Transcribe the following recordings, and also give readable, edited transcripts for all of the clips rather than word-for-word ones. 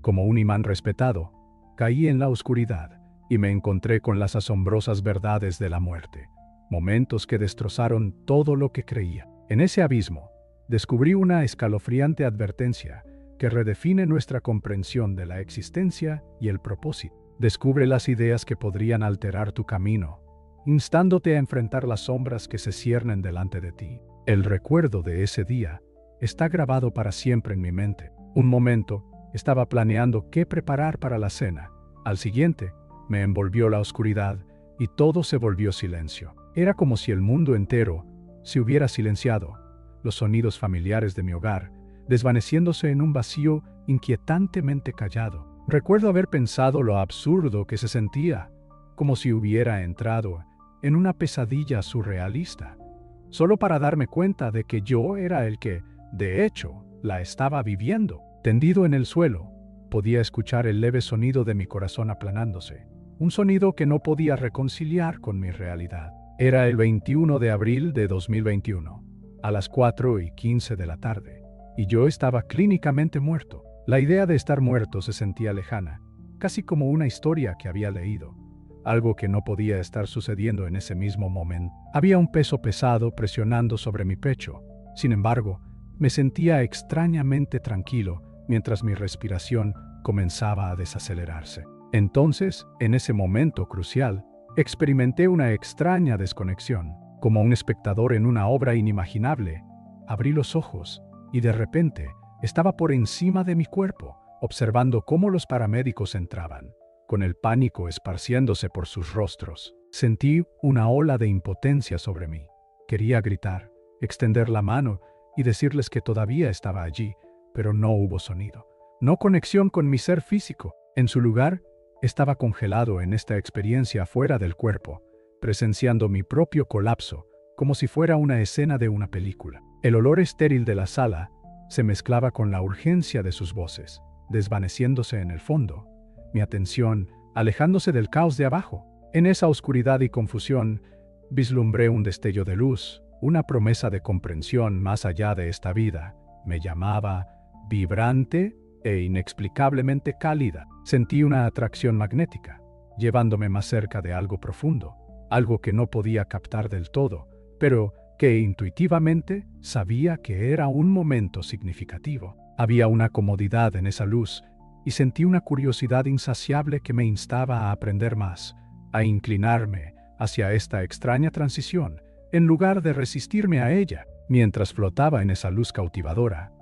Como un imán respetado, caí en la oscuridad y me encontré con las asombrosas verdades de la muerte, momentos que destrozaron todo lo que creía. En ese abismo, descubrí una escalofriante advertencia que redefine nuestra comprensión de la existencia y el propósito. Descubre las ideas que podrían alterar tu camino, instándote a enfrentar las sombras que se ciernen delante de ti. El recuerdo de ese día está grabado para siempre en mi mente. Un momento, estaba planeando qué preparar para la cena. Al siguiente, me envolvió la oscuridad y todo se volvió silencio. Era como si el mundo entero se hubiera silenciado, los sonidos familiares de mi hogar desvaneciéndose en un vacío inquietantemente callado. Recuerdo haber pensado lo absurdo que se sentía, como si hubiera entrado en una pesadilla surrealista, solo para darme cuenta de que yo era el que, de hecho, la estaba viviendo. Tendido en el suelo, podía escuchar el leve sonido de mi corazón aplanándose, un sonido que no podía reconciliar con mi realidad. Era el 21 de abril de 2021, a las 4:15 de la tarde, y yo estaba clínicamente muerto. La idea de estar muerto se sentía lejana, casi como una historia que había leído, algo que no podía estar sucediendo en ese mismo momento. Había un peso pesado presionando sobre mi pecho. Sin embargo, me sentía extrañamente tranquilo mientras mi respiración comenzaba a desacelerarse. Entonces, en ese momento crucial, experimenté una extraña desconexión. Como un espectador en una obra inimaginable, abrí los ojos y de repente estaba por encima de mi cuerpo, observando cómo los paramédicos entraban, con el pánico esparciéndose por sus rostros. Sentí una ola de impotencia sobre mí. Quería gritar, extender la mano y decirles que todavía estaba allí, pero no hubo sonido. No conexión con mi ser físico. En su lugar, estaba congelado en esta experiencia fuera del cuerpo, presenciando mi propio colapso, como si fuera una escena de una película. El olor estéril de la sala se mezclaba con la urgencia de sus voces, desvaneciéndose en el fondo, mi atención alejándose del caos de abajo. En esa oscuridad y confusión, vislumbré un destello de luz, una promesa de comprensión más allá de esta vida. Me llamaba, vibrante e inexplicablemente cálida. Sentí una atracción magnética, llevándome más cerca de algo profundo, algo que no podía captar del todo, pero que intuitivamente sabía que era un momento significativo. Había una comodidad en esa luz, y sentí una curiosidad insaciable que me instaba a aprender más, a inclinarme hacia esta extraña transición, en lugar de resistirme a ella. Mientras flotaba en esa luz cautivadora,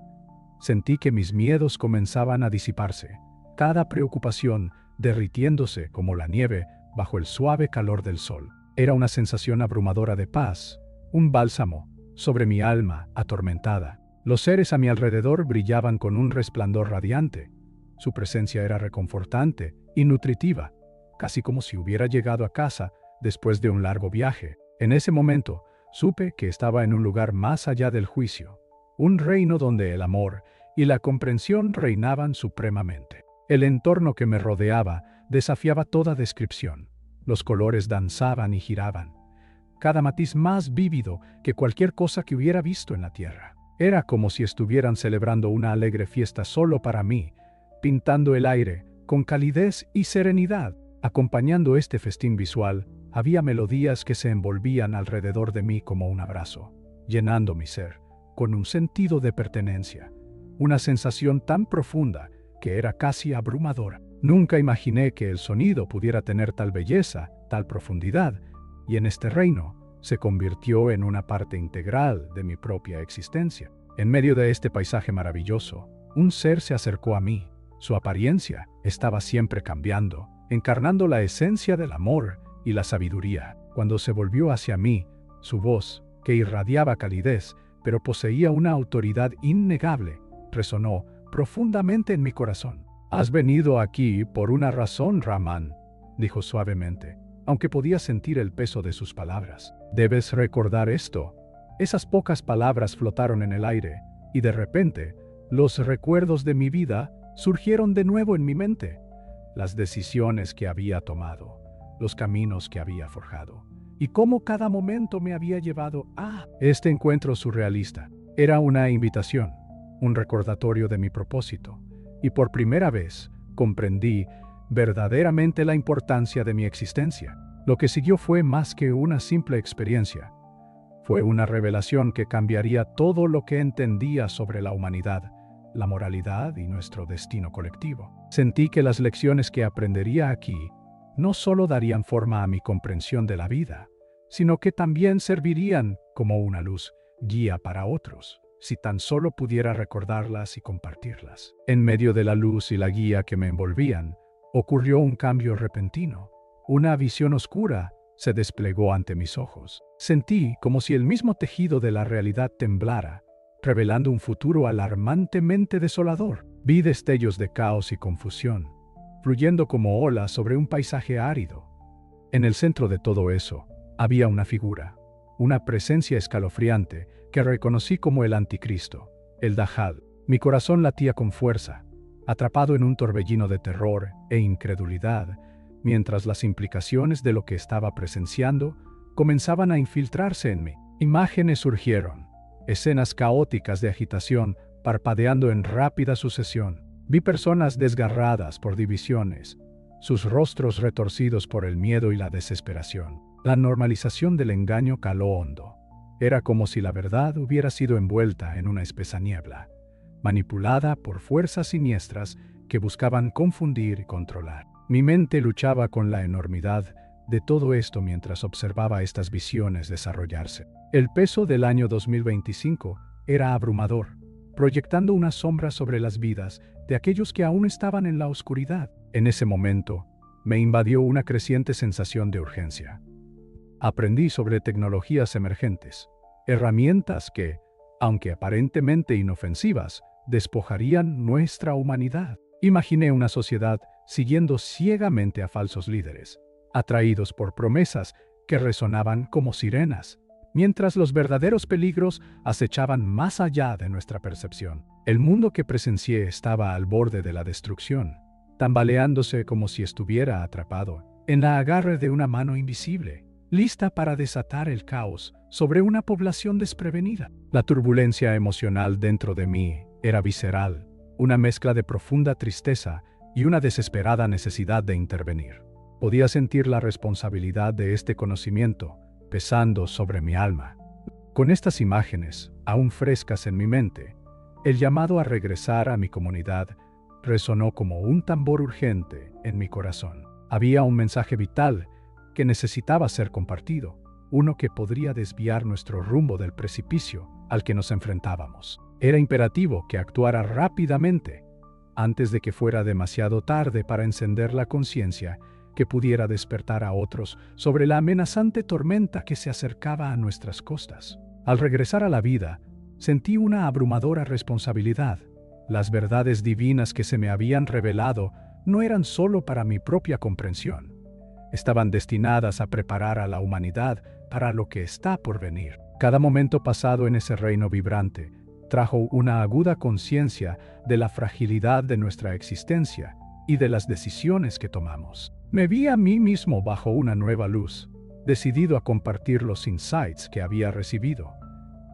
sentí que mis miedos comenzaban a disiparse, cada preocupación derritiéndose como la nieve bajo el suave calor del sol. Era una sensación abrumadora de paz, un bálsamo sobre mi alma atormentada. Los seres a mi alrededor brillaban con un resplandor radiante. Su presencia era reconfortante y nutritiva, casi como si hubiera llegado a casa después de un largo viaje. En ese momento, supe que estaba en un lugar más allá del juicio, un reino donde el amor y la comprensión reinaban supremamente. El entorno que me rodeaba desafiaba toda descripción. Los colores danzaban y giraban, cada matiz más vívido que cualquier cosa que hubiera visto en la tierra. Era como si estuvieran celebrando una alegre fiesta solo para mí, pintando el aire con calidez y serenidad. Acompañando este festín visual, había melodías que se envolvían alrededor de mí como un abrazo, llenando mi ser con un sentido de pertenencia, una sensación tan profunda que era casi abrumadora. Nunca imaginé que el sonido pudiera tener tal belleza, tal profundidad, y en este reino se convirtió en una parte integral de mi propia existencia. En medio de este paisaje maravilloso, un ser se acercó a mí. Su apariencia estaba siempre cambiando, encarnando la esencia del amor y la sabiduría. Cuando se volvió hacia mí, su voz, que irradiaba calidez, pero poseía una autoridad innegable, resonó profundamente en mi corazón. «Has venido aquí por una razón, Rahman», dijo suavemente, aunque podía sentir el peso de sus palabras. «Debes recordar esto». Esas pocas palabras flotaron en el aire, y de repente, los recuerdos de mi vida surgieron de nuevo en mi mente. Las decisiones que había tomado, los caminos que había forjado, y cómo cada momento me había llevado a... Este encuentro surrealista era una invitación, un recordatorio de mi propósito, y por primera vez comprendí verdaderamente la importancia de mi existencia. Lo que siguió fue más que una simple experiencia. Fue una revelación que cambiaría todo lo que entendía sobre la humanidad, la moralidad y nuestro destino colectivo. Sentí que las lecciones que aprendería aquí no solo darían forma a mi comprensión de la vida, sino que también servirían como una luz guía para otros, si tan solo pudiera recordarlas y compartirlas. En medio de la luz y la guía que me envolvían, ocurrió un cambio repentino. Una visión oscura se desplegó ante mis ojos. Sentí como si el mismo tejido de la realidad temblara, revelando un futuro alarmantemente desolador. Vi destellos de caos y confusión, fluyendo como olas sobre un paisaje árido. En el centro de todo eso, había una figura, una presencia escalofriante que reconocí como el Anticristo, el Dajjal. Mi corazón latía con fuerza, atrapado en un torbellino de terror e incredulidad, mientras las implicaciones de lo que estaba presenciando comenzaban a infiltrarse en mí. Imágenes surgieron, escenas caóticas de agitación parpadeando en rápida sucesión. Vi personas desgarradas por divisiones, sus rostros retorcidos por el miedo y la desesperación. La normalización del engaño caló hondo. Era como si la verdad hubiera sido envuelta en una espesa niebla, manipulada por fuerzas siniestras que buscaban confundir y controlar. Mi mente luchaba con la enormidad de todo esto mientras observaba estas visiones desarrollarse. El peso del año 2025 era abrumador, proyectando una sombra sobre las vidas de aquellos que aún estaban en la oscuridad. En ese momento, me invadió una creciente sensación de urgencia. Aprendí sobre tecnologías emergentes, herramientas que, aunque aparentemente inofensivas, despojarían nuestra humanidad. Imaginé una sociedad siguiendo ciegamente a falsos líderes, atraídos por promesas que resonaban como sirenas, mientras los verdaderos peligros acechaban más allá de nuestra percepción. El mundo que presencié estaba al borde de la destrucción, tambaleándose como si estuviera atrapado en la agarre de una mano invisible, lista para desatar el caos sobre una población desprevenida. La turbulencia emocional dentro de mí era visceral, una mezcla de profunda tristeza y una desesperada necesidad de intervenir. Podía sentir la responsabilidad de este conocimiento pesando sobre mi alma. Con estas imágenes, aún frescas en mi mente, el llamado a regresar a mi comunidad resonó como un tambor urgente en mi corazón. Había un mensaje vital que necesitaba ser compartido, uno que podría desviar nuestro rumbo del precipicio al que nos enfrentábamos. Era imperativo que actuara rápidamente, antes de que fuera demasiado tarde para encender la conciencia que pudiera despertar a otros sobre la amenazante tormenta que se acercaba a nuestras costas. Al regresar a la vida, sentí una abrumadora responsabilidad. Las verdades divinas que se me habían revelado no eran solo para mi propia comprensión. Estaban destinadas a preparar a la humanidad para lo que está por venir. Cada momento pasado en ese reino vibrante trajo una aguda conciencia de la fragilidad de nuestra existencia y de las decisiones que tomamos. Me vi a mí mismo bajo una nueva luz, decidido a compartir los insights que había recibido.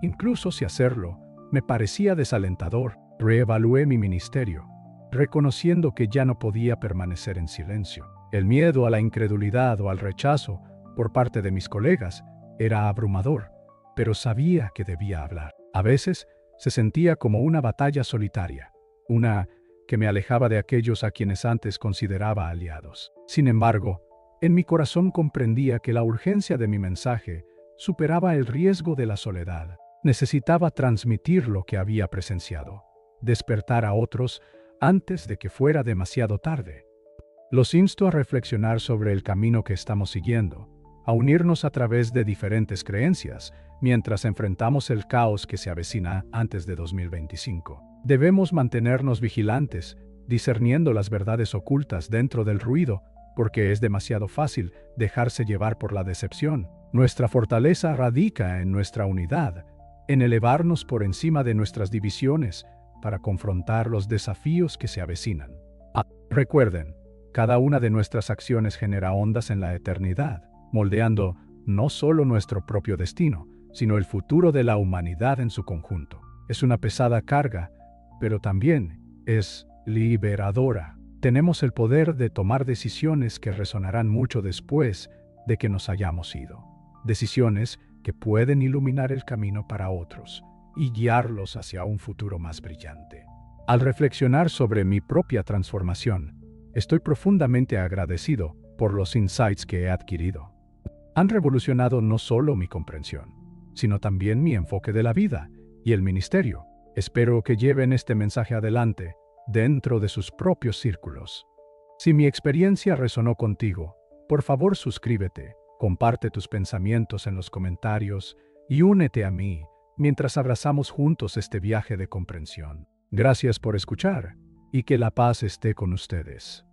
Incluso si hacerlo me parecía desalentador, reevalué mi ministerio, reconociendo que ya no podía permanecer en silencio. El miedo a la incredulidad o al rechazo por parte de mis colegas era abrumador, pero sabía que debía hablar. A veces se sentía como una batalla solitaria, una que me alejaba de aquellos a quienes antes consideraba aliados. Sin embargo, en mi corazón comprendía que la urgencia de mi mensaje superaba el riesgo de la soledad. Necesitaba transmitir lo que había presenciado, despertar a otros antes de que fuera demasiado tarde. Los insto a reflexionar sobre el camino que estamos siguiendo, a unirnos a través de diferentes creencias, mientras enfrentamos el caos que se avecina antes de 2025. Debemos mantenernos vigilantes, discerniendo las verdades ocultas dentro del ruido, porque es demasiado fácil dejarse llevar por la decepción. Nuestra fortaleza radica en nuestra unidad, en elevarnos por encima de nuestras divisiones para confrontar los desafíos que se avecinan. Recuerden, cada una de nuestras acciones genera ondas en la eternidad, moldeando no solo nuestro propio destino, sino el futuro de la humanidad en su conjunto. Es una pesada carga, pero también es liberadora. Tenemos el poder de tomar decisiones que resonarán mucho después de que nos hayamos ido. Decisiones que pueden iluminar el camino para otros y guiarlos hacia un futuro más brillante. Al reflexionar sobre mi propia transformación, estoy profundamente agradecido por los insights que he adquirido. Han revolucionado no solo mi comprensión, sino también mi enfoque de la vida y el ministerio. Espero que lleven este mensaje adelante dentro de sus propios círculos. Si mi experiencia resonó contigo, por favor suscríbete, comparte tus pensamientos en los comentarios y únete a mí mientras abrazamos juntos este viaje de comprensión. Gracias por escuchar y que la paz esté con ustedes.